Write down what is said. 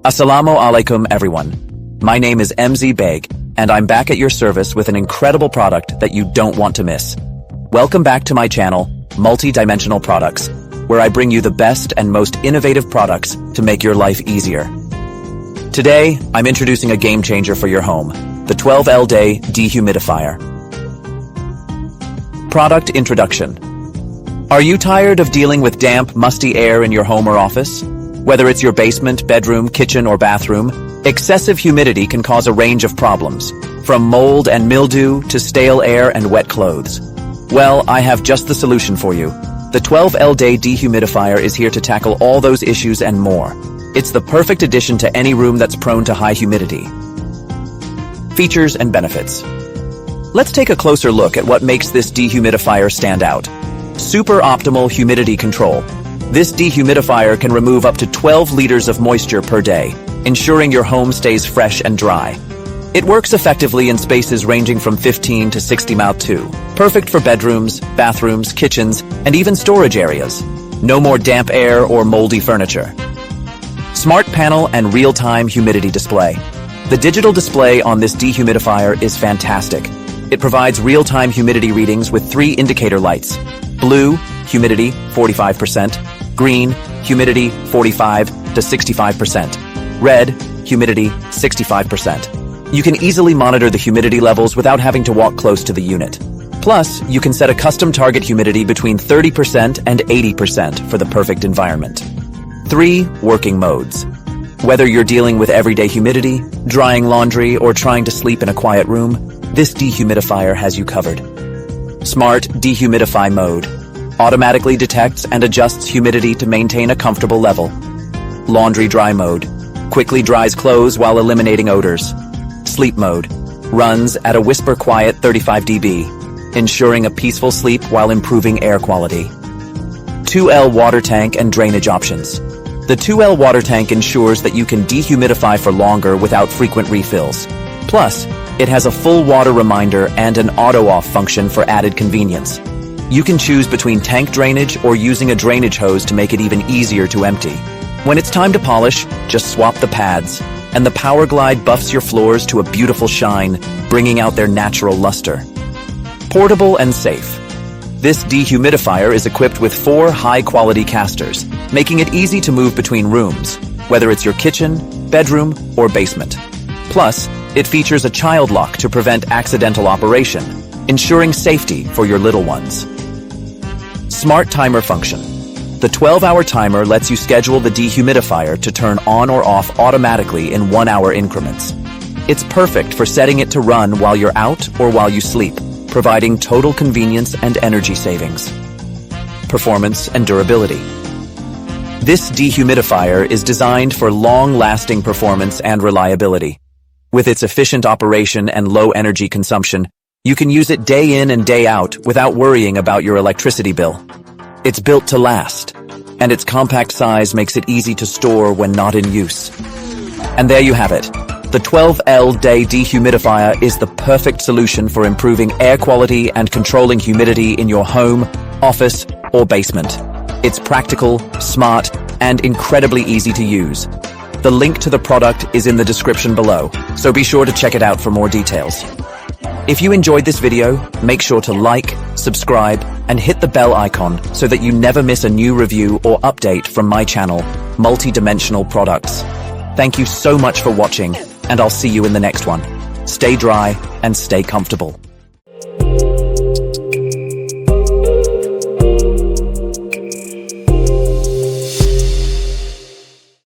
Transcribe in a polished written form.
Assalamu alaikum everyone. My name is MZ Beg, and I'm back at your service with an incredible product that you don't want to miss. Welcome back to my channel, Multi-Dimensional Products, where I bring you the best and most innovative products to make your life easier. Today, I'm introducing a game changer for your home, the 12L Day Dehumidifier. Product introduction. Are you tired of dealing with damp, musty air in your home or office? Whether it's your basement, bedroom, kitchen, or bathroom, excessive humidity can cause a range of problems, from mold and mildew to stale air and wet clothes. Well, I have just the solution for you. The 12L Day Dehumidifier is here to tackle all those issues and more. It's the perfect addition to any room that's prone to high humidity. Features and benefits. Let's take a closer look at what makes this dehumidifier stand out. Super optimal humidity control. This dehumidifier can remove up to 12 liters of moisture per day, ensuring your home stays fresh and dry. It works effectively in spaces ranging from 15 to 60 mouth-2, perfect for bedrooms, bathrooms, kitchens, and even storage areas. No more damp air or moldy furniture. Smart panel and real-time humidity display. The digital display on this dehumidifier is fantastic. It provides real-time humidity readings with 3 indicator lights. Blue, humidity, 45%. Green, humidity, 45 to 65%. Red, humidity, 65%. You can easily monitor the humidity levels without having to walk close to the unit. Plus, you can set a custom target humidity between 30% and 80% for the perfect environment. 3 working modes. Whether you're dealing with everyday humidity, drying laundry, or trying to sleep in a quiet room, this dehumidifier has you covered. Smart Dehumidify mode. Automatically detects and adjusts humidity to maintain a comfortable level. Laundry dry mode. Quickly dries clothes while eliminating odors. Sleep mode. Runs at a whisper quiet 35 dB, ensuring a peaceful sleep while improving air quality. 2L water tank and drainage options. The 2L water tank ensures that you can dehumidify for longer without frequent refills. Plus, it has a full water reminder and an auto-off function for added convenience. You can choose between tank drainage or using a drainage hose to make it even easier to empty. When it's time to polish, just swap the pads, and the Power Glide buffs your floors to a beautiful shine, bringing out their natural luster. Portable and safe. This dehumidifier is equipped with 4 high-quality casters, making it easy to move between rooms, whether it's your kitchen, bedroom, or basement. Plus, it features a child lock to prevent accidental operation, ensuring safety for your little ones. Smart timer function. The 12-hour timer lets you schedule the dehumidifier to turn on or off automatically in 1-hour increments. It's perfect for setting it to run while you're out or while you sleep, providing total convenience and energy savings. Performance and durability. This dehumidifier is designed for long-lasting performance and reliability. With its efficient operation and low energy consumption, you can use it day in and day out without worrying about your electricity bill. It's built to last, and its compact size makes it easy to store when not in use. And there you have it. The 12L Day Dehumidifier is the perfect solution for improving air quality and controlling humidity in your home, office, or basement. It's practical, smart, and incredibly easy to use. The link to the product is in the description below, so be sure to check it out for more details. If you enjoyed this video, make sure to like, subscribe, and hit the bell icon so that you never miss a new review or update from my channel, Multi-Dimensional Products. Thank you so much for watching, and I'll see you in the next one. Stay dry and stay comfortable.